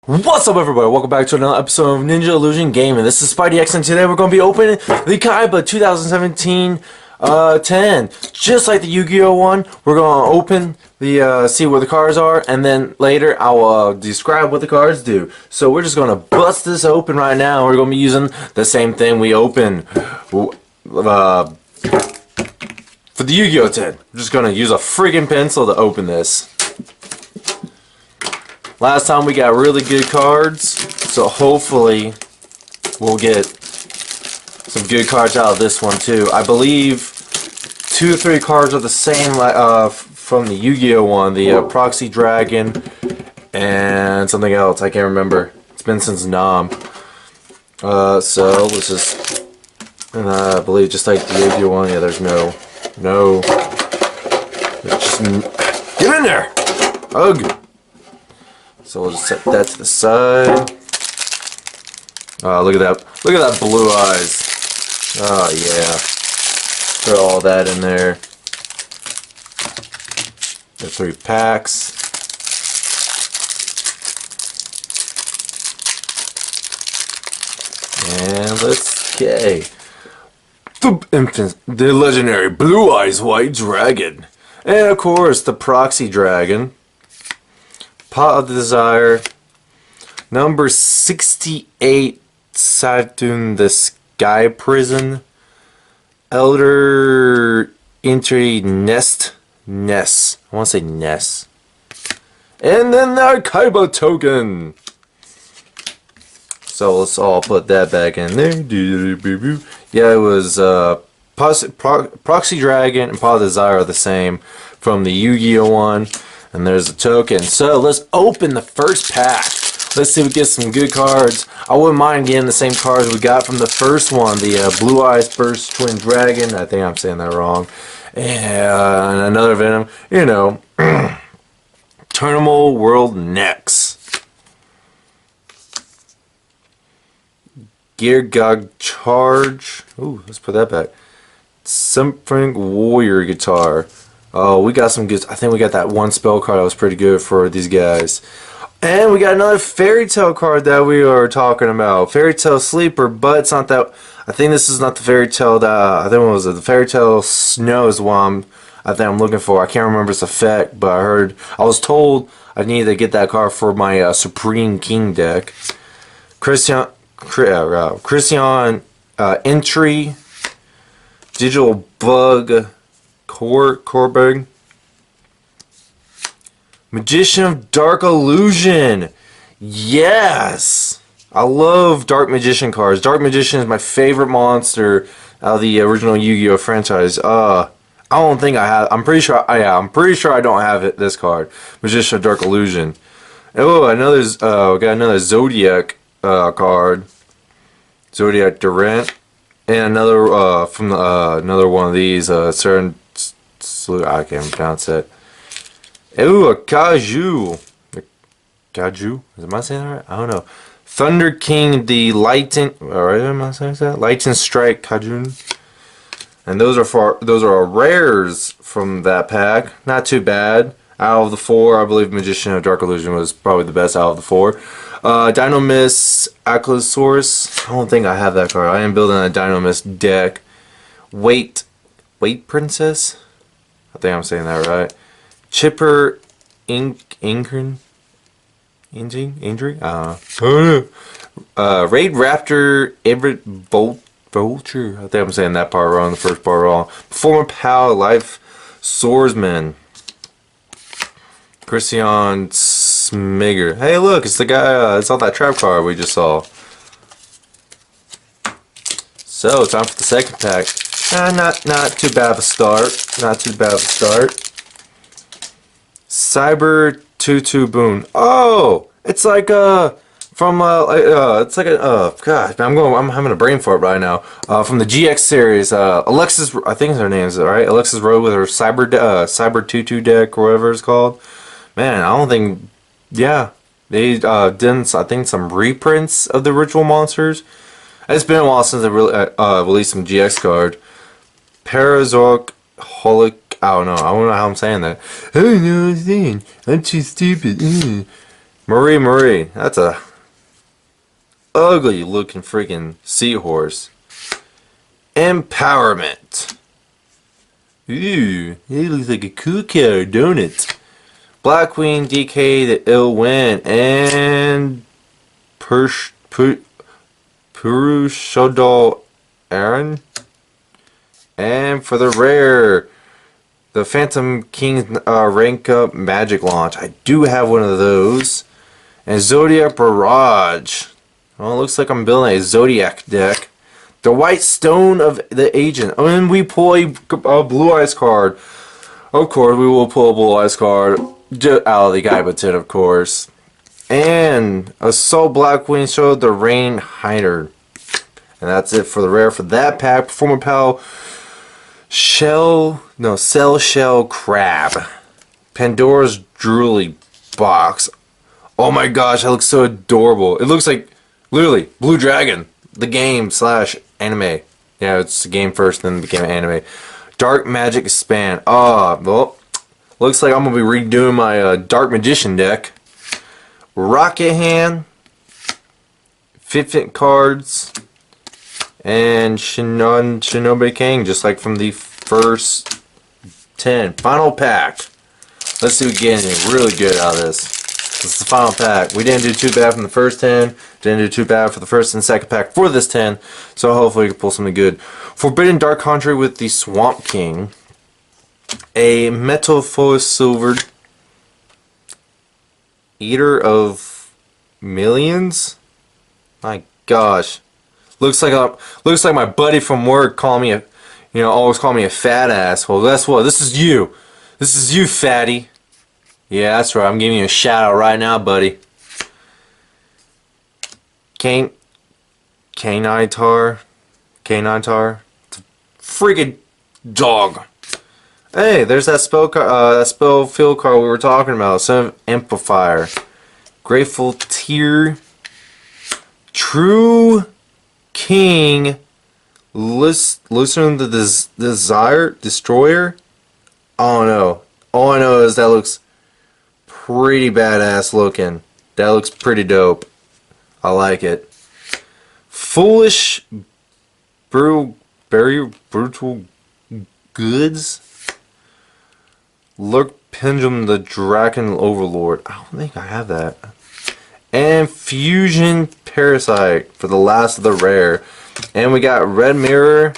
What's up, everybody? Welcome back to another episode of Ninja Illusion Gaming. This is Spidey X, and today we're going to be opening the Kaibas 2017 10. Just like the Yu-Gi-Oh one, we're going to open the see where the cards are, and then later I'll describe what the cards do. So we're just going to bust this open right now. We're going to be using the same thing we opened for the Yu-Gi-Oh 10. I'm just going to use a freaking pencil to open this. Last time we got really good cards, so hopefully we'll get some good cards out of this one too. I believe 2 or 3 cards are the same from the Yu-Gi-Oh one, the Proxy Dragon and something else. I can't remember. It's been since Nam. So let's just, and I believe just like the Yu-Gi-Oh one, yeah, there's no. Just get in there. Ugh. So we'll just set that to the side. Look at that! Look at that blue eyes! Oh yeah! Put all that in there. The 3 packs. And let's the legendary Blue Eyes White Dragon, and of course the Proxy Dragon. Pot of Desire, number 68, Saturn the Sky Prison, Elder Entry Nest, I want to say Nest, and then the Kaibas token. So let's all put that back in there. Yeah, it was Proxy Dragon and Pot of Desire are the same from the Yu-Gi-Oh one. And there's a token. So let's open the first pack. Let's see if we get some good cards. I wouldn't mind getting the same cards we got from the first one. The Blue Eyes Burst Twin Dragon. I think I'm saying that wrong. And another Venom. You know. Terminal World Next. Gear Gog Charge. Ooh, let's put that back. Symphonic Warrior Guitar. Oh, we got some good. I think we got that one spell card that was pretty good for these guys. And we got another Fairy Tale card that we are talking about. Fairy Tale Sleeper, but it's not that. I think this is not the Fairy Tale that. I think it was the Fairy Tale Snow is one I think I'm looking for. I can't remember its effect, but I was told I needed to get that card for my Supreme King deck. Christian Entry, Digital Bug. Korberg, Magician of Dark Illusion. Yes, I love Dark Magician cards. Dark Magician is my favorite monster out of the original Yu-Gi-Oh franchise. I don't think I have. I'm pretty sure. I'm pretty sure I don't have this card, Magician of Dark Illusion. Oh, another. We got another Zodiac card, Zodiac Durant, and another from another one of these. Certain. I can't pronounce it. Ooh, a Kaju. Kaju? Am I saying that right? I don't know. Thunder King, the Lighten. Alright, am I saying that? Lighten Strike Kajun. And those are rares from that pack. Not too bad. Out of the 4, I believe Magician of Dark Illusion was probably the best out of the 4. Dynamis Aclosaurus. I don't think I have that card. I am building a Dynamis deck. Wait Princess? I think I'm saying that right. Chipper Injury? Raid Raptor Everett Vulture. I think I'm saying that part wrong, the first part wrong. Former Pal Life Swordsman. Christian Smigger. Hey look, it's the guy, it's on that trap card we just saw. So, time for the second pack. Not too bad of a start. Not too bad of a start. Cyber 2-2 Boon. Oh, it's like from it's like a gosh, I'm having a brain fart right now. From the GX series, Alexis, I think her name is right. Alexis Rowe with her Cyber 2-2 deck or whatever it's called. Man, I don't think. Yeah, they did. I think some reprints of the Ritual Monsters. It's been a while since they released some GX card. Parazoic Holic. I don't know how I'm saying that. I don't know what I'm saying. I'm too stupid. Marie. That's a ugly looking freaking seahorse. Empowerment. Ooh, it looks like a cool card, don't it? Black Queen, DK, the Ill Wind, and Purushodol Aaron. And for the rare, the Phantom King rank up magic launch. I do have one of those. And Zodiac Barrage. Well, it looks like I'm building a Zodiac deck. The White Stone of the Agent. And we pull a Blue Eyes card. Of course, we will pull a Blue Eyes card out of the Kaibas tin, of course. And Assault Blackwing showed the Rain Hider. And that's it for the rare for that pack. Performer Pal Cell Shell Crab. Pandora's Drooly Box. Oh my gosh, that looks so adorable. It looks like literally Blue Dragon, the game / anime. Yeah, it's the game first, then became anime. Dark Magic Expand. Well, looks like I'm gonna be redoing my Dark Magician deck. Rocket Hand, Fitfit cards, and Shinobi King, just like from the first 10. Final pack. Let's see if we get anything really good out of this. This is the final pack. We didn't do too bad from the first 10. Didn't do too bad for the first and second pack for this 10. So hopefully we can pull something good. Forbidden Dark Conjurer with the Swamp King. A Metalphos Silvered. Eater of Millions. My gosh. Looks like my buddy from work called me always call me a fat ass. Well, guess what? This is you. This is you, fatty. Yeah, that's right. I'm giving you a shout out right now, buddy. Canine Tar. It's a freaking dog. Hey, there's that spell field card we were talking about. Son of Amplifier. Grateful Tear. True King. Listen to the Destroyer. I don't know. All I know is that looks pretty badass looking. That looks pretty dope. I like it. Foolish Brutal Goods. Lurk Pendulum the Dragon Overlord. I don't think I have that. And Fusion Parasite for the last of the rare. And we got Red Mirror,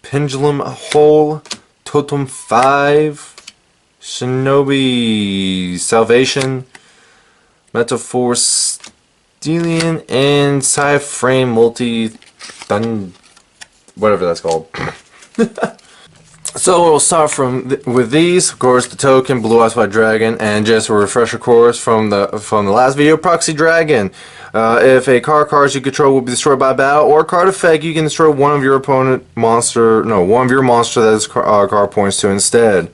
Pendulum Hole, Totem 5, Shinobi Salvation, Metaphor Stelian, and Sci-Frame Multi whatever that's called. So we'll start with these, of course, the token, Blue Eyes White Dragon, and just a refresher course from the last video, Proxy Dragon. If a card you control will be destroyed by battle or card effect, you can destroy one of your monster that this card points to instead.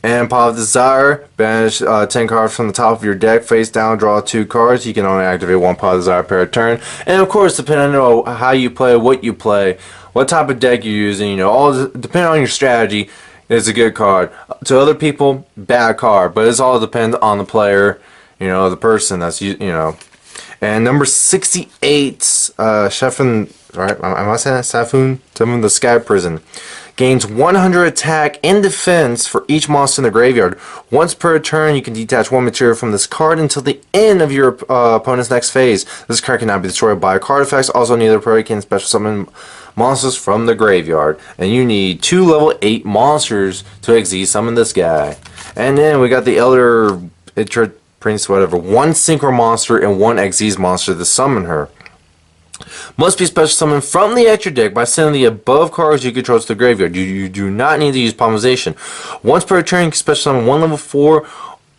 And Pot of Desire, banish 10 cards from the top of your deck, face down, draw 2 cards. You can only activate one Pot of Desire per turn. And of course, depending on how you play, what you play, what type of deck you're using, all depending on your strategy, it's a good card. To other people, bad card, but it's all depends on the player, the person that's And number 68, Shefun, right? Am I saying that? Safun, the Sky Prison. Gains 100 attack and defense for each monster in the graveyard. Once per turn, you can detach one material from this card until the end of your opponent's next phase. This card cannot be destroyed by card effects. Also, neither player can special summon monsters from the graveyard. And you need 2 level 8 monsters to exceed summon this guy. And then we got the Elder Prince, whatever. 1 synchro monster and 1 Xyz monster to summon her. Must be special summoned from the extra deck by sending the above cards you control to the graveyard. You do not need to use polymerization. Once per turn, you can special summon 1 level 4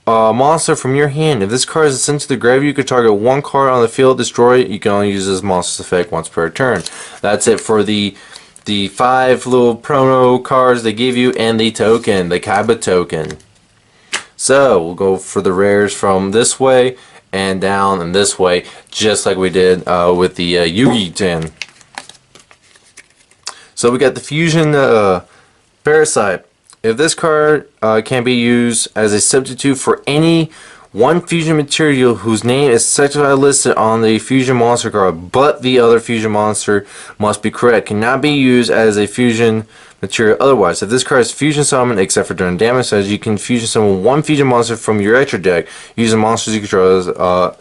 monster from your hand. If this card is sent to the graveyard, you can target 1 card on the field, destroy it. You can only use this monster's effect once per turn. That's it for the 5 little promo cards they give you and the token, the Kaibas token. So we'll go for the rares from this way and down and this way, just like we did with the Yugi tin. So we got the Fusion Parasite. If this card can be used as a substitute for any one fusion material whose name is specifically listed on the fusion monster card, but the other fusion monster must be correct. Cannot be used as a fusion material otherwise. If this card is fusion summoned, except for during damage says, you can fusion summon one fusion monster from your extra deck using monsters you control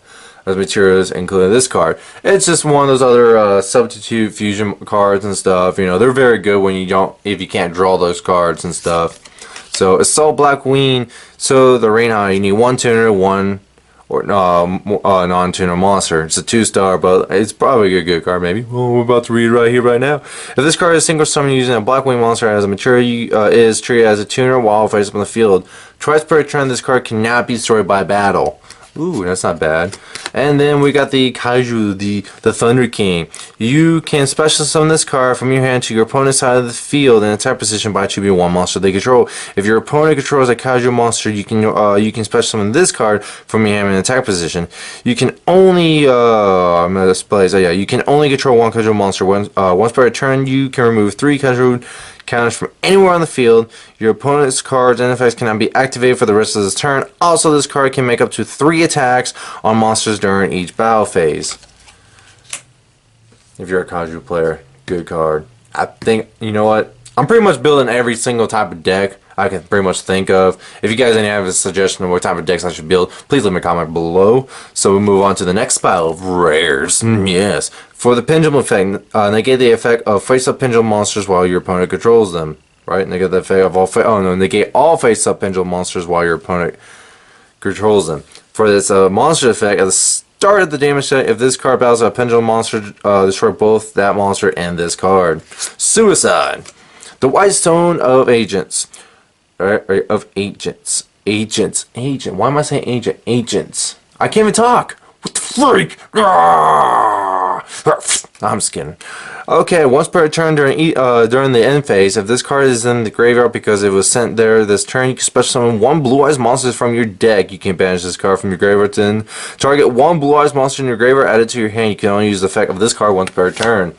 as materials, including this card. It's just one of those other substitute fusion cards and stuff. You know, they're very good when if you can't draw those cards and stuff. So Assault Blackwing. So the Reinhardt, you need one tuner, one or non-tuner monster. It's a 2-star, but it's probably a good card. Maybe. Well, we're about to read it right here, right now. If this card is single summon using a Blackwing monster as a material, is treated as a tuner while face up on the field. Twice per turn, this card cannot be destroyed by battle. Ooh, that's not bad. And then we got the Kaiju, the Thunder King. You can special summon this card from your hand to your opponent's side of the field in attack position by choosing one monster they control. If your opponent controls a Kaiju monster, you can special summon this card from your hand in attack position. You can only I'm gonna display. So yeah, you can only control one Kaiju monster. Once per turn, you can remove 3 Kaiju counters from anywhere on the field. Your opponent's cards and effects cannot be activated for the rest of this turn. Also, this card can make up to 3 attacks on monsters during each battle phase. If you're a Kaiju player, good card. I think, you know what? I'm pretty much building every single type of deck I can pretty much think of. If you guys have a suggestion of what type of decks I should build, please leave me a comment below. So we move on to the next pile of rares. Yes. For the Pendulum effect, negate the effect of face-up pendulum monsters while your opponent controls them. Right? Negate the effect of all negate all face-up pendulum monsters while your opponent controls them. For this monster effect, at the start of the damage set, if this card battles a pendulum monster, destroy both that monster and this card. Suicide. The White Stone of Agents. Agent. Why am I saying agent? Agents. I can't even talk. What the freak? I'm just kidding. Okay, once per turn during the end phase, if this card is in the graveyard because it was sent there this turn, you can special summon one Blue Eyes monster from your deck. You can banish this card from your graveyard to then target one Blue Eyes monster in your graveyard, add it to your hand. You can only use the effect of this card once per turn.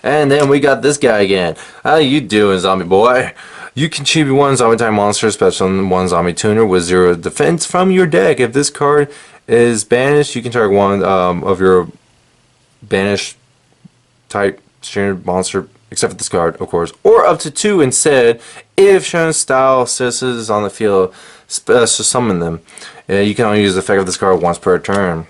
And then we got this guy again. How you doing, zombie boy? You can choose one zombie type monster, special one zombie tuner with 0 defense from your deck. If this card is banished, you can target one of your banished type standard monster, except for this card, of course, or up to 2 instead. If shown style citizens on the field, special summon them. You can only use the effect of this card once per turn.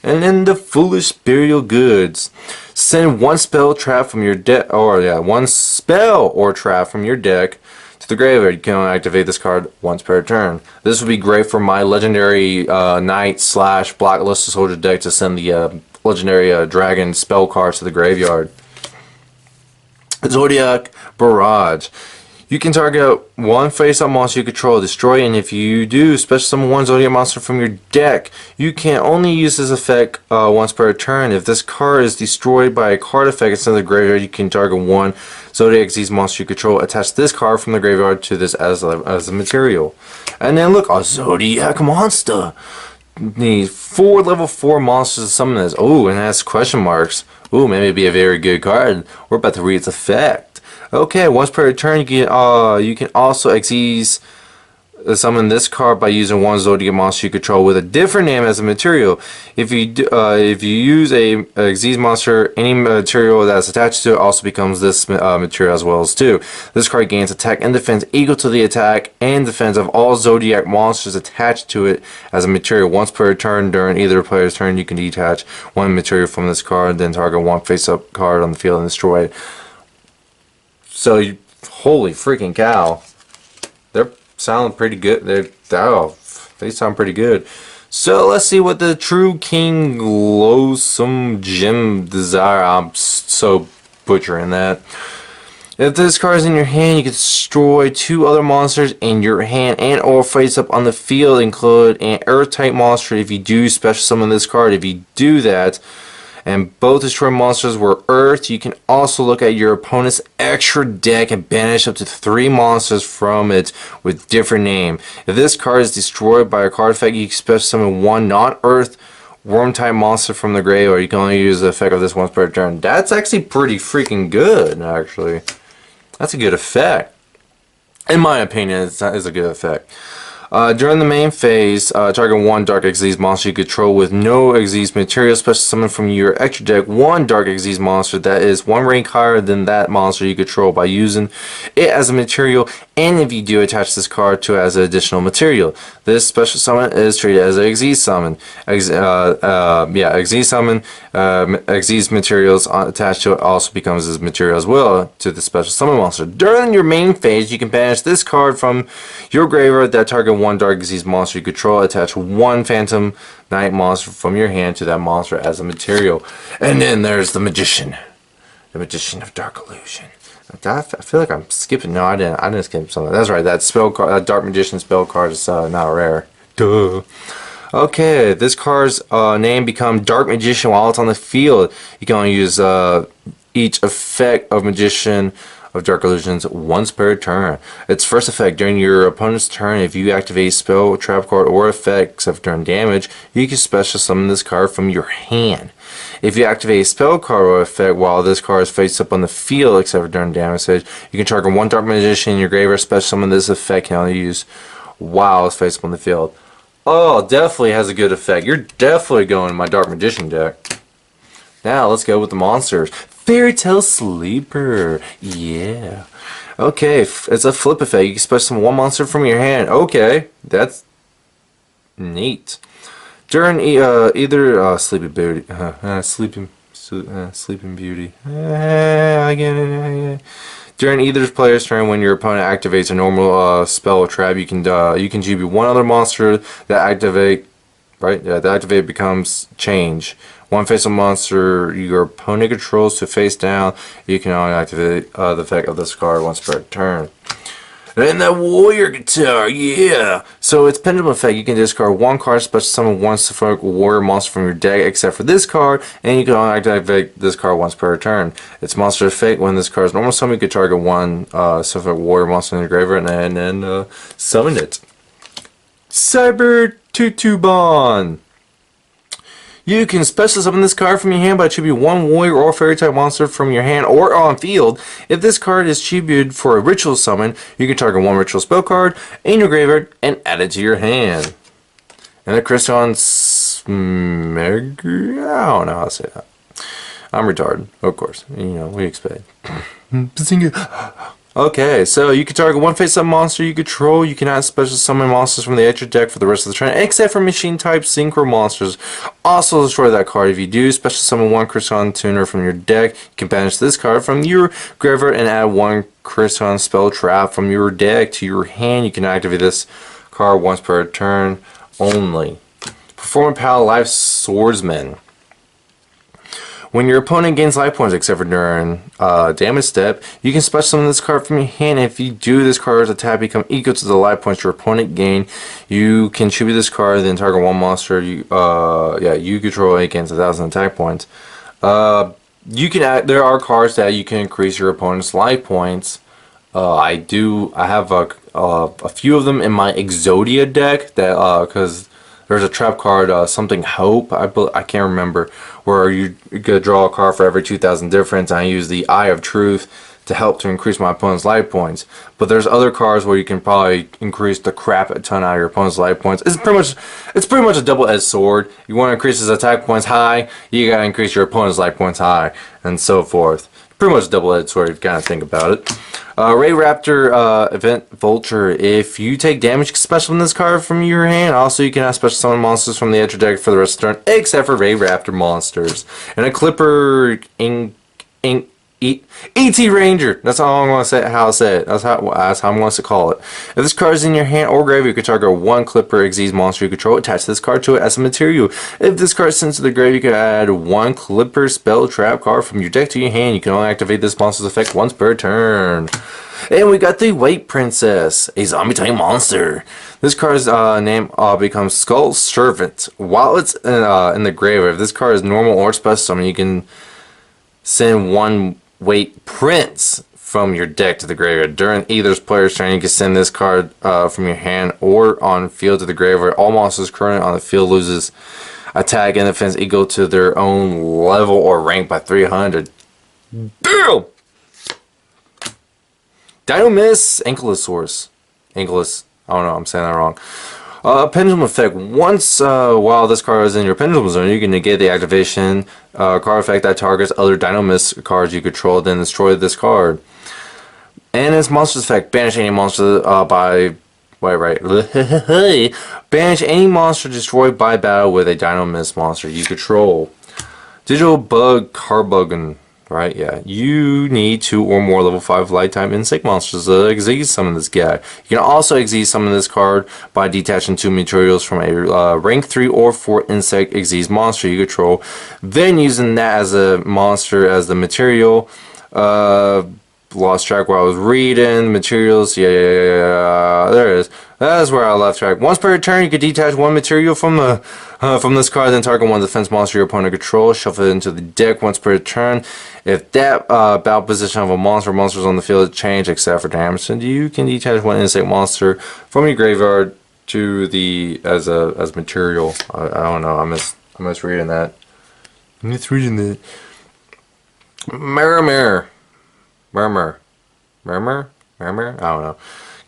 And then the Foolish Burial Goods. Send one spell trap from your deck, one spell or trap from your deck to the graveyard. You can only activate this card once per turn. This would be great for my legendary knight / Blacklisted Soldier deck to send the legendary dragon spell cards to the graveyard. Zodiac Barrage. You can target one face-up monster you control, destroy, and if you do, special summon one Zodiac monster from your deck. You can only use this effect once per turn. If this card is destroyed by a card effect instead of the graveyard, you can target one Zodiac Z's monster you control. Attach this card from the graveyard to this as a material. And then look, a Zodiac monster. Need 4 level 4 monsters to summon this. Oh, and it has question marks. Ooh, maybe it'd be a very good card. We're about to read its effect. Okay, once per turn, you can also summon this card by using one Zodiac monster you control with a different name as a material. If you use a Xyz monster, any material that's attached to it also becomes this material as well as 2. This card gains attack and defense equal to the attack and defense of all Zodiac monsters attached to it as a material. Once per turn during either player's turn, you can detach one material from this card, then target one face-up card on the field and destroy it. So, holy freaking cow. They're sounding pretty good. They sound pretty good. So, let's see what the True King Loathsome Gem Desire. I'm so butchering that. If this card is in your hand, you can destroy 2 other monsters in your hand and or face up on the field, include an Earth type monster if you do special summon this card. If you do that, and both destroyed monsters were Earth, you can also look at your opponent's extra deck and banish up to 3 monsters from it with different name. If this card is destroyed by a card effect, you can special summon one non-Earth worm type monster from the grave, or you can only use the effect of this once per turn. That's actually pretty freaking good, actually. That's a good effect. In my opinion, it's a good effect. During the main phase, target one Dark Xyz monster you control with no Xyz material. Special summon from your extra deck one Dark Xyz monster that is one rank higher than that monster you control by using it as a material, and if you do, attach this card to it as an additional material. This special summon is treated as a Xyz summon. Xyz summon, Xyz materials attached to it also becomes as material as well to the special summon monster. During your main phase, you can banish this card from your graveyard that target one Dark Xyz monster you control. Attach one Phantom Knight monster from your hand to that monster as a material. And then there's the Magician. The Magician of Dark Illusion. I feel like I'm skipping. No, I didn't skip something. That's right. That spell card, that Dark Magician spell card is not rare. Duh. Okay, this card's name becomes Dark Magician while it's on the field. You can only use each effect of Magician of Dark Illusions once per turn. Its first effect during your opponent's turn, if you activate a spell, trap card, or effect except during damage, you can special summon this card from your hand. If you activate a spell card or effect while this card is face up on the field except for during damage stage, you can target one Dark Magician in your graveyard. Special summon this effect can only use while it's face up on the field. Oh, definitely has a good effect. You're definitely going in my Dark Magician deck. Now let's go with the monsters. Fairy Tale Sleeper. Yeah. Okay, it's a flip effect. You can special summon one monster from your hand. Okay, that's neat. During either Sleeping Beauty, Sleeping Beauty. I get it. During either player's turn, when your opponent activates a normal spell or trap, you can GB one other monster that activate. Right? Yeah, the activate becomes change. One face-up monster your opponent controls to face down. You can only activate the effect of this card once per turn. And that warrior guitar, yeah! So it's pendulum effect. You can discard one card, special summon one Sophic warrior monster from your deck, except for this card, and you can only activate this card once per turn. Its monster effect: when this card is normal summon, you can target one Sophic warrior monster in your graveyard and then summon it. Cyber Tutubon. You can special summon this card from your hand by attributing one warrior or fairy type monster from your hand or on field. If this card is attributed for a ritual summon, you can target one ritual spell card in your graveyard and add it to your hand. And the Christian Smeg, I don't know how to say that. I'm retarded, of course. You know, we expect. Okay, so you can target one face-up monster you control. You cannot special summon monsters from the extra deck for the rest of the turn, except for machine-type synchro monsters. Also destroy that card. If you do, special summon one Christian Tuner from your deck. You can banish this card from your graveyard and add one Christian spell trap from your deck to your hand. You can activate this card once per turn only. Performance Power Life Swordsman. When your opponent gains life points, except for during damage step, you can special summon this card from your hand. If you do, this card's attack become equal to the life points your opponent gain. You can tribute this card, then target one monster you control. It gains 1,000 attack points. You can there are cards that you can increase your opponent's life points. I have a few of them in my Exodia deck that because there's a trap card, something Hope, I can't remember, where you could draw a card for every 2,000 difference, and I use the Eye of Truth to help to increase my opponent's life points. But there's other cards where you can probably increase the crap a ton out of your opponent's life points. It's pretty much a double-edged sword. You want to increase his attack points high, you gotta increase your opponent's life points high, and so forth. Pretty much a double-edged sword if you kind of think about it. Ray Raptor Event Vulture. If you take damage, special summon this card from your hand. Also, you cannot special summon monsters from the extra deck for the rest of the turn, except for Ray Raptor monsters. And a Clipper E.T. Ranger. That's how I'm going to say it, how I say it. That's how I'm going to call it. If this card is in your hand or grave, you can target one Clipper Xyz monster you control. Attach this card to it as a material. If this card is sent to the grave, you can add one Clipper spell trap card from your deck to your hand. You can only activate this monster's effect once per turn. And we got the White Princess, a zombie type monster. This card's name becomes Skull Servant. While it's in the grave, if this card is normal or special summon, you can send one White Prince from your deck to the graveyard. During either player's turn, you can send this card from your hand or on field to the graveyard. All monsters currently on the field loses attack and defense equal to their own level or rank by 300. Damn! Dinomis Ankylosaurus. Ankylus. I don't know, I'm saying that wrong. Pendulum effect. Once while this card is in your pendulum zone, you can negate the activation card effect that targets other Dynamist cards you control, then destroy this card. And its monster's effect. Banish any monster by... Banish any monster destroyed by battle with a Dynamist monster you control. Digital bug Carbuggin. Right, yeah. You need 2 or more level 5 light-type insect monsters to exceed summon this guy. You can also exceed summon this card by detaching 2 materials from a rank 3 or 4 insect exceed monster you control. Then using that as a monster as the material. Lost track where I was reading. Materials, yeah, there it is. That's where I left track. Once per turn, you can detach 1 material from this card, then target 1 defense monster your opponent controls. Shuffle it into the deck once per turn. If that battle position of a monsters on the field change, except for damage, then you can detach 1 insect monster from your graveyard to the as material. I don't know. I'm misreading that. I'm misreading that. Mirror. I don't know.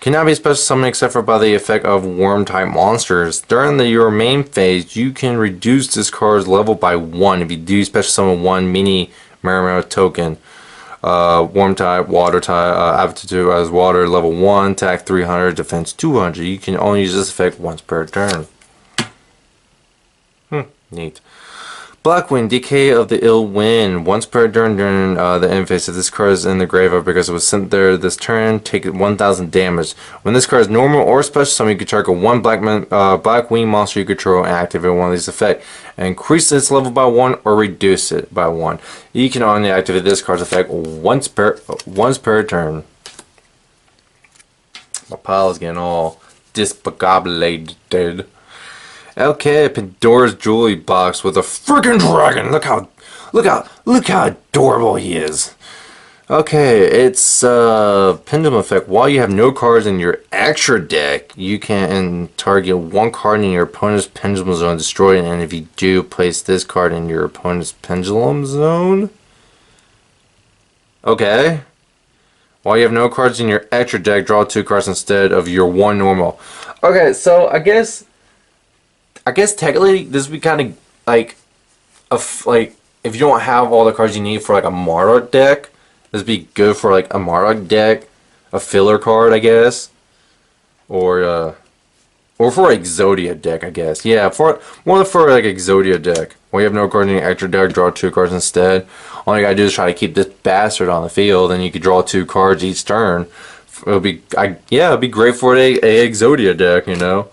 Cannot be special summoned except for by the effect of worm type monsters. During your main phase, you can reduce this card's level by 1 if you do special summon 1 mini Mirror token. Worm type, water type, aptitude as water, level 1, attack 300, defense 200. You can only use this effect once per turn. Neat. Blackwing, Decay of the Ill Wind. Once per turn during the end phase, if this card is in the graveyard because it was sent there this turn, take 1000 damage. When this card is normal or special summon, you can target 1 Blackwing monster you control and activate one of these effects. Increase its level by 1 or reduce it by 1. You can only activate this card's effect once per turn. My pile is getting all discombobulated. Okay, Pandora's Jewelry Box with a freaking dragon. Look how adorable he is. Okay, it's Pendulum effect. While you have no cards in your extra deck, you can target 1 card in your opponent's pendulum zone, destroy it, and if you do, place this card in your opponent's pendulum zone. Okay. While you have no cards in your extra deck, draw 2 cards instead of your 1 normal. Okay, so I guess technically this would be kind of like if you don't have all the cards you need for like a Marduk deck, this would be good for like a Marduk deck, a filler card, I guess, or for Exodia deck, I guess. Yeah, more for like Exodia deck. When you have no cards in your extra deck, draw 2 cards instead. All you gotta do is try to keep this bastard on the field, and you could draw 2 cards each turn. It'd be great for a Exodia deck, you know.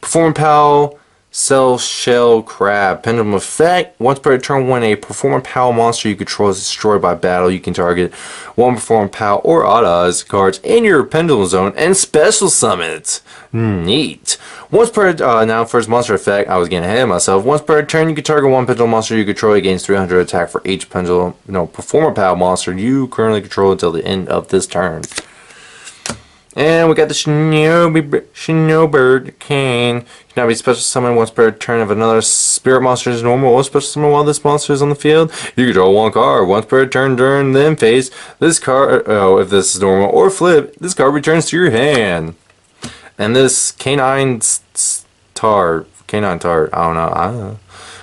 Performing Pal. Cell Shell Crab. Pendulum effect. Once per turn, when a Performer Pal monster you control is destroyed by battle, you can target 1 Performer Pal or Odd cards in your Pendulum Zone and special summon it. Neat. Once per now for its monster effect, I was getting ahead of myself. Once per turn, you can target 1 Pendulum monster you control. It gains 300 attack for each Performer Pal monster you currently control until the end of this turn. And we got the Snowbird Cane. Cannot be special summoned once per turn if another spirit monster is normal or special summon while this monster is on the field. You can draw 1 card once per turn during the end phase. This card, if this is normal or flip, this card returns to your hand. And this Canine Tart, I don't know.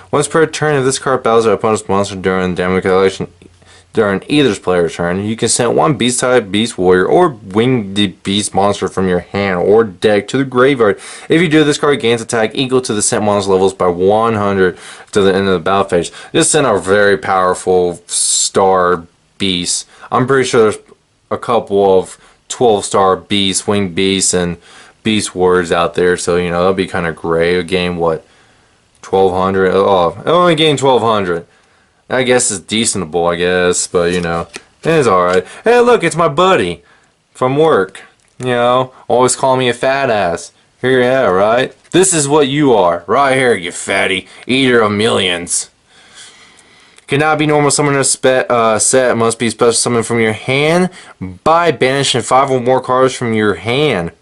Once per turn, if this card battles an opponent's monster during damage calculation, during either player's turn, you can send 1 beast type, beast warrior, or winged beast monster from your hand or deck to the graveyard. If you do, this card gains attack equal to the sent monster levels by 100 to the end of the battle phase. Just send a very powerful star beast. I'm pretty sure there's a couple of 12-star beasts, winged beasts, and beast warriors out there, so you know that'll be kind of great. It'll gain what, 1200? Oh, it only gained 1200. I guess it's decentable, I guess, but you know, it's alright. Hey, look, it's my buddy from work. You know, always call me a fat ass. Here, yeah, right? This is what you are, right here, you fatty, eater of millions. Cannot be normal summoner set, must be special summon from your hand by banishing 5 or more cards from your hand.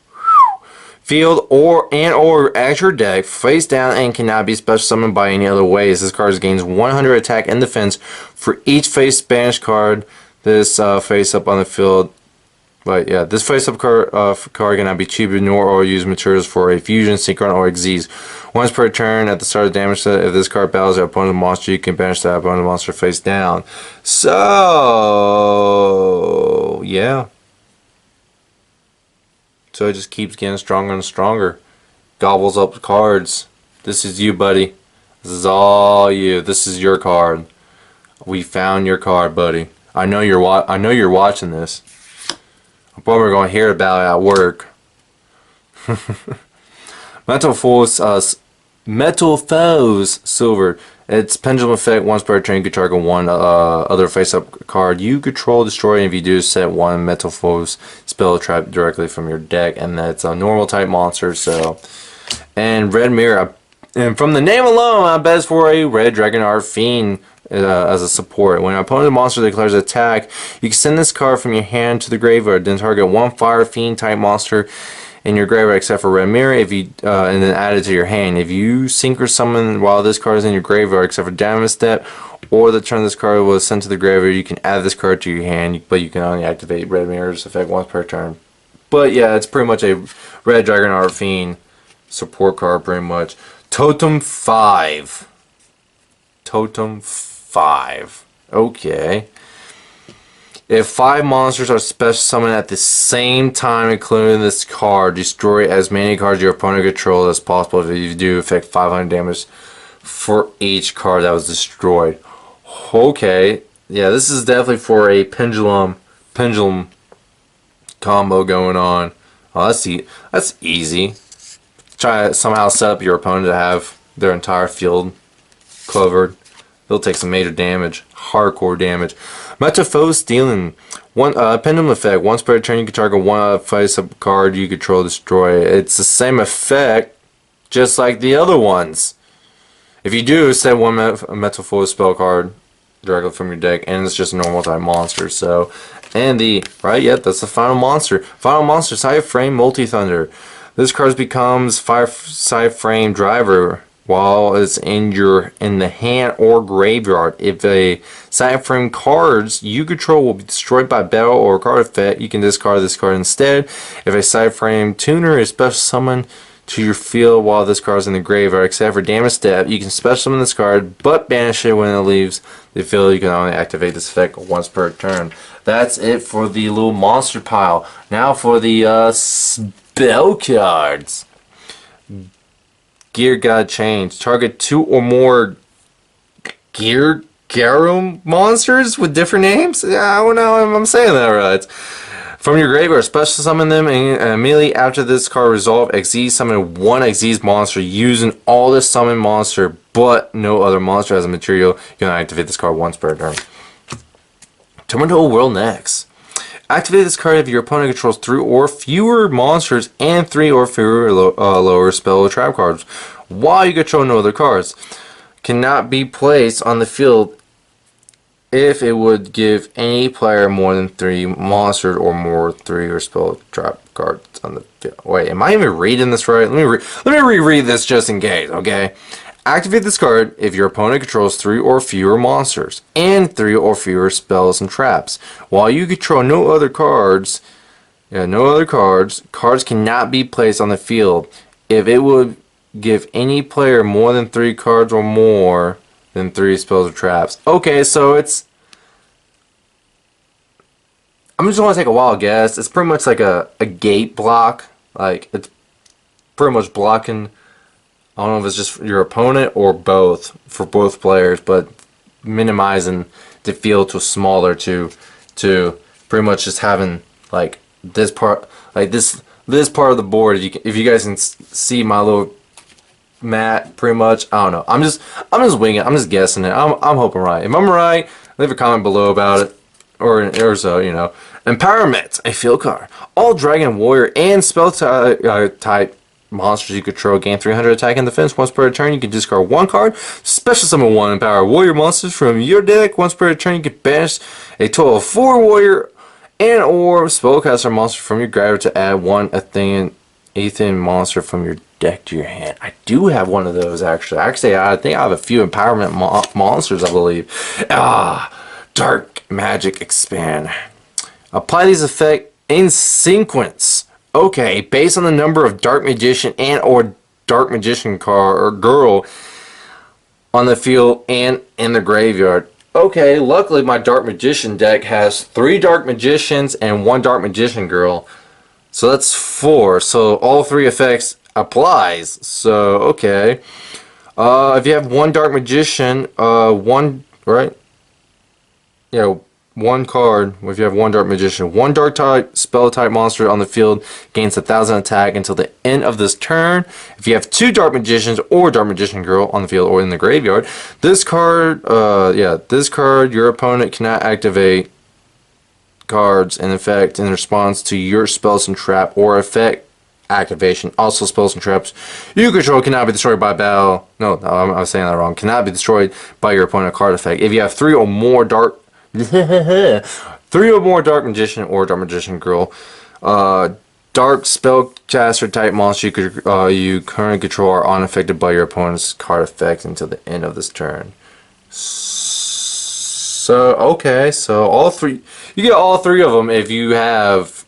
Field or at your deck face down and cannot be special summoned by any other ways. This card gains 100 attack and defense for each face banished card this face up on the field But yeah, this face-up card cannot be cheaper nor or use materials for a fusion, synchron, or exes. Once per turn, at the start of the damage set, if this card battles your opponent's monster, you can banish that opponent's monster face down. So yeah. So it just keeps getting stronger and stronger. Gobbles up cards. This is you, buddy. This is all you. This is your card. We found your card, buddy. I know you're watching this. I'm probably going to hear about it at work. Metal Foes Silver. Its pendulum effect. Once per turn, you can target one other face-up card you control, destroy, and if you do, set one Metal Foes spell trap directly from your deck, and that's a normal type monster. So, and Red Mirror. And from the name alone, I bet it's for a Red Dragon Art Fiend. As a support. When an opponent monster declares an attack, you can send this card from your hand to the graveyard, then target one Fire Fiend type monster in your graveyard except for Red Mirror, if you and then add it to your hand. If you synchro summon while this card is in your graveyard except for damage step or the turn this card was sent to the graveyard, you can add this card to your hand, but you can only activate Red Mirror's effect once per turn. But yeah, it's pretty much a Red Dragon Art Fiend support card pretty much. Totem 5. Totem 5. Okay. If 5 monsters are special summoned at the same time, including this card, destroy as many cards your opponent controls as possible. If you do, affect 500 damage for each card that was destroyed. Okay. Yeah, this is definitely for a pendulum combo going on. Oh, that's easy. Try to somehow set up your opponent to have their entire field covered. They'll take some major damage, hardcore damage. Foes Stealing. One pendulum effect. Once per turn, you can target one face-up card you control, destroy it. It's the same effect, just like the other ones. If you do, set one Foes spell card directly from your deck, and it's just a normal type monster. So, and yep, that's the final monster. Final monster, Side Frame Multi Thunder. This card becomes Side Frame Driver while it's in the hand or graveyard. If a side frame cards you control will be destroyed by battle or card effect, you can discard this card instead. If a side frame tuner is special summoned to your field while this card is in the graveyard, except for damage step, you can special summon this card but banish it when it leaves the field. You can only activate this effect once per turn. That's it for the little monster pile. Now for the spell cards. Gear got changed. Target 2 or more Garum monsters with different names? I don't know if I'm saying that right. From your graveyard, special summon them, and immediately after this card resolve, Xyz summon one Xyz monster using all the summon monster, but no other monster as a material. You can activate this card once per turn. Terminal World next. Activate this card if your opponent controls 3 or fewer monsters and 3 or fewer lower spell or trap cards, while you control no other cards. Cannot be placed on the field if it would give any player more than 3 monsters or more 3 or spell trap cards on the field. Wait, am I even reading this right? Let me reread this just in case, okay? Activate this card if your opponent controls 3 or fewer monsters and 3 or fewer spells and traps. While you control no other cards, cards cannot be placed on the field if it would give any player more than 3 cards or more than 3 spells or traps. Okay, so it's... I'm just going to take a wild guess. It's pretty much like a gate block. Like, it's pretty much blocking... I don't know if it's just your opponent or both, for both players, but minimizing the field to smaller to pretty much just having like this part, like this part of the board. If you guys can see my little mat, pretty much. I don't know. I'm just winging it. I'm just guessing it. I'm hoping right. If I'm right, leave a comment below about it, or so, you know. Empowerment, a field card. All dragon, warrior, and spell type monsters you control gain 300 attack and defense once per turn. You can discard 1 card. Special summon 1 empower warrior monsters from your deck once per turn. You can banish a total of 4 warrior and or spellcaster monsters from your graveyard to add 1 Athenian monster from your deck to your hand. I do have one of those actually. Actually, I think I have a few empowerment monsters, I believe. Dark Magic Expand. Apply these effect in sequence. Okay, based on the number of Dark Magician and or Dark Magician card or girl on the field and in the graveyard. Okay, luckily my Dark Magician deck has 3 Dark Magicians and 1 Dark Magician girl. So that's 4. So all 3 effects applies. So, okay. If you have 1 Dark Magician, 1, right? Yeah, 1 card, if you have 1 Dark Magician. 1 Dark type, spell type monster on the field gains 1,000 attack until the end of this turn. If you have 2 Dark Magicians or Dark Magician Girl on the field or in the graveyard, this card, your opponent cannot activate cards in effect in response to your spells and trap or effect activation. Also, spells and traps you control cannot be destroyed by battle. No, I was saying that wrong. Cannot be destroyed by your opponent card effect. If you have 3 or more Dark 3 or more Dark Magician or Dark Magician Girl, Dark Spellcaster type monster you currently control are unaffected by your opponent's card effect until the end of this turn. So okay, so all 3, you get all 3 of them if you have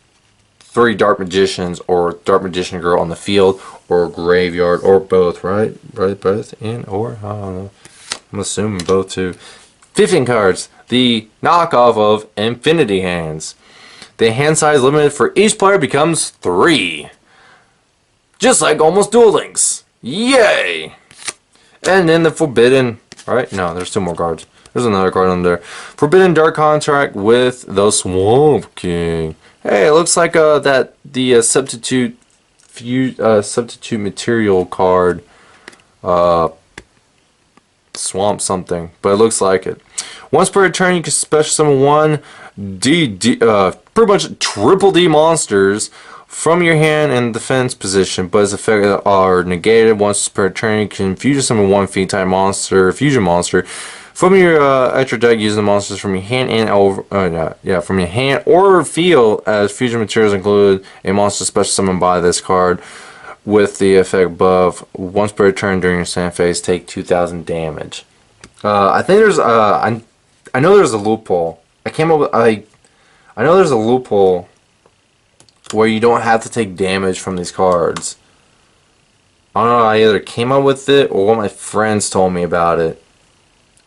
3 Dark Magicians or Dark Magician Girl on the field or graveyard or both, right? Right, both and or I don't know. I'm assuming both too. 15 cards. The knockoff of Infinity Hands. The hand size limited for each player becomes 3. Just like almost Duel Links. Yay! And then the Forbidden, right? No, there's 2 more cards. There's another card on there. Forbidden Dark Contract with the Swamp King. Hey, it looks like the substitute material card. Swamp something, but it looks like it. Once per turn, you can special summon 1 pretty much triple D monsters from your hand in defense position, but its effects are negated. Once per turn, you can fusion summon 1 fusion monster from your extra deck using the monsters from your hand from your hand or field as fusion materials include a monster special summoned by this card with the effect above. Once per turn during your stand phase, take 2,000 damage. I think there's I know there's a loophole. I know there's a loophole where you don't have to take damage from these cards. I don't know. I either came up with it or one of my friends told me about it.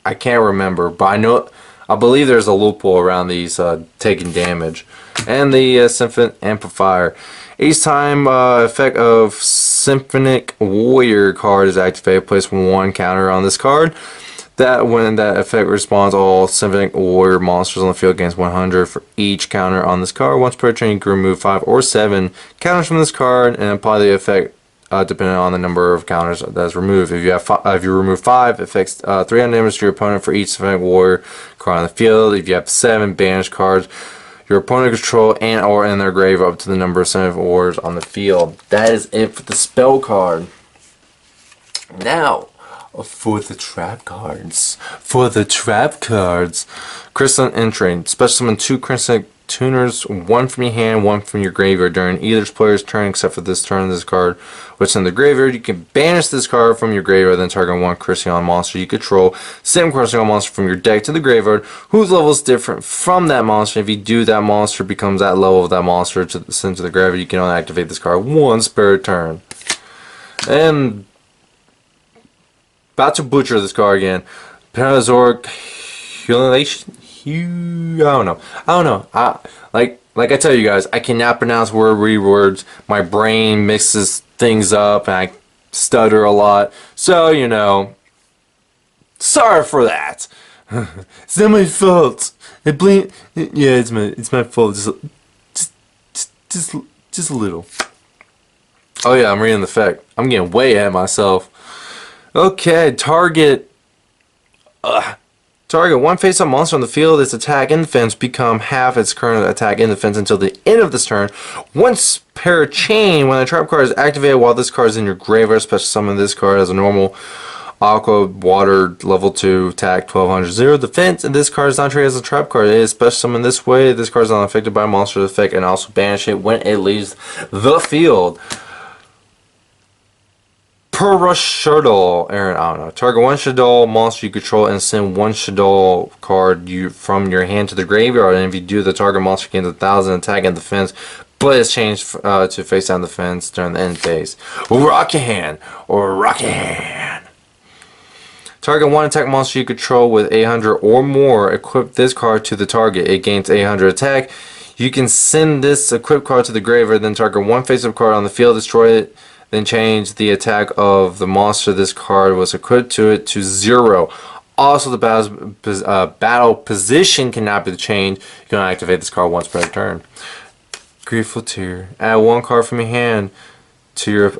I can't remember, but I believe there's a loophole around these taking damage. And the Symphonic Amplifier. Each time effect of Symphonic Warrior card is activated, place 1 counter on this card. When that effect responds, all Symphonic Warrior monsters on the field gains 100 for each counter on this card. Once per turn, you can remove 5 or 7 counters from this card and apply the effect depending on the number of counters that's removed. If you remove 5, it affects 300 damage to your opponent for each Symphonic Warrior card on the field. If you have 7 banished cards, your opponent control and or in their grave up to the number of Symphonic Warriors on the field. That is it for the spell card. Now, for the trap cards. Crystalline Entrain. Special summon 2 Crystalline Tuners, 1 from your hand, 1 from your graveyard during either player's turn except for this turn. This card, which is in the graveyard, you can banish this card from your graveyard, then target 1 Crystalline monster you control. Send Crystalline monster from your deck to the graveyard, whose level is different from that monster. If you do, that monster becomes that level of that monster to send to the graveyard. You can only activate this card once per turn. And about to butcher this card again. Panazoric Humiliation. I don't know. Like I tell you guys, I cannot pronounce words. My brain mixes things up and I stutter a lot. So, you know, sorry for that. It's not my fault. Yeah, it's my fault. Just a little. Oh yeah, I'm reading the effect. I'm getting way ahead of myself. Okay, target 1 face-up monster on the field. Its attack and defense become half its current attack and defense until the end of this turn. Once per chain, when a trap card is activated while this card is in your graveyard, special summon this card as a normal Aqua Water level 2 attack 1200 0 defense, and this card is not treated as a trap card. It is special summoned this way. This card is not affected by a monster's effect and also banish it when it leaves the field. Per Shuttle, Aaron, I don't know. Target one Shuttle monster you control and send one Shuttle card from your hand to the graveyard. And if you do, the target monster gains 1,000 attack and defense, but it's changed to face down defense during the end phase. Rocket Hand or Rocket Hand. Target one attack monster you control with 800 or more. Equip this card to the target. It gains 800 attack. You can send this equipped card to the graveyard, then target one face-up card on the field, destroy it, then change the attack of the monster this card was equipped to it to 0. Also, the battle position cannot be changed. You can activate this card once per turn. Grateful Tear. Add one card from your hand to your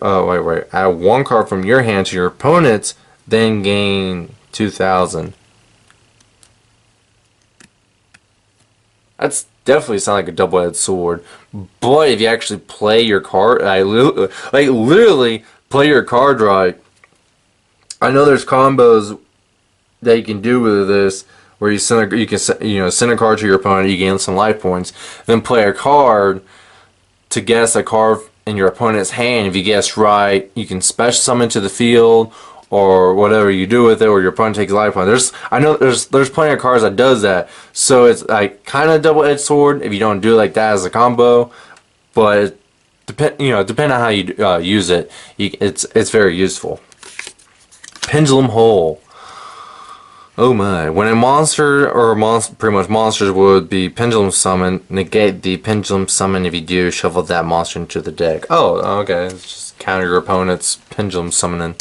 add one card from your hand to your opponent's, then gain 2,000. That's definitely sound like a double-edged sword. But if you actually play your card, literally play your card right. I know there's combos that you can do with this, where you send a card to your opponent, you gain some life points, then play a card to guess a card in your opponent's hand. If you guess right, you can special summon to the field, or whatever you do with it, or your opponent takes life points. I know there's plenty of cards that does that, so it's like kind of double-edged sword if you don't do it like that as a combo. But depending on how you use it, it's very useful. Pendulum Hole. Oh my! When a monster or pretty much monsters would be pendulum summon, negate the pendulum summon. If you do, shuffle that monster into the deck. Oh, okay. It's just counter your opponent's pendulum summoning.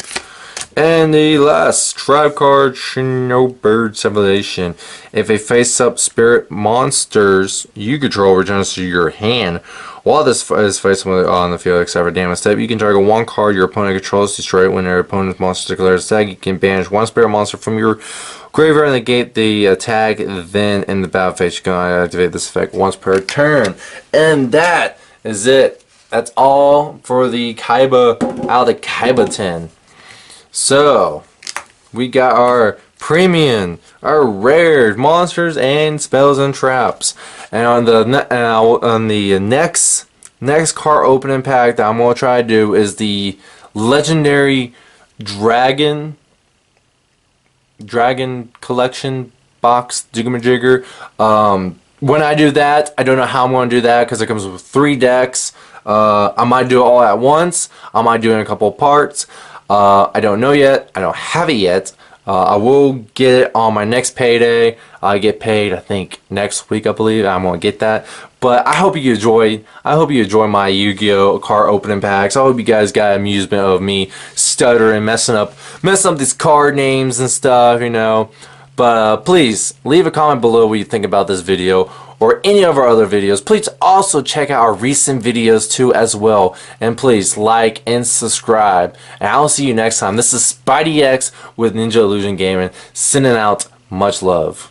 And the last tribe card, Snowbird Civilization. If a face-up spirit monsters you control returns to your hand while this is faced on the field except for damage step, you can target one card your opponent controls, destroy it. When your opponent's monster declares attack, you can banish one spirit monster from your graveyard and negate the attack. Then in the battle phase, you can activate this effect once per turn. And that is it. That's all for the Kaiba out of the Kaiba 10. So, we got our premium, our rare monsters and spells and traps. And on the next card opening pack that I'm gonna try to do is the legendary Dragon collection box Jigger. When I do that, I don't know how I'm gonna do that because it comes with 3 decks. I might do it all at once. I might do it in a couple of parts. I don't know yet. I don't have it yet. I will get it on my next payday. I get paid, I think, next week, I believe. I'm going to get that. But I hope you enjoyed. I hope you enjoy my Yu-Gi-Oh! Card opening packs. I hope you guys got amusement of me stuttering, messing up these card names and stuff, you know. But please, leave a comment below what you think about this video or any of our other videos. Please also check out our recent videos too as well. And please like and subscribe. And I'll see you next time. This is Spidey X with Ninja Illusion Gaming, sending out much love.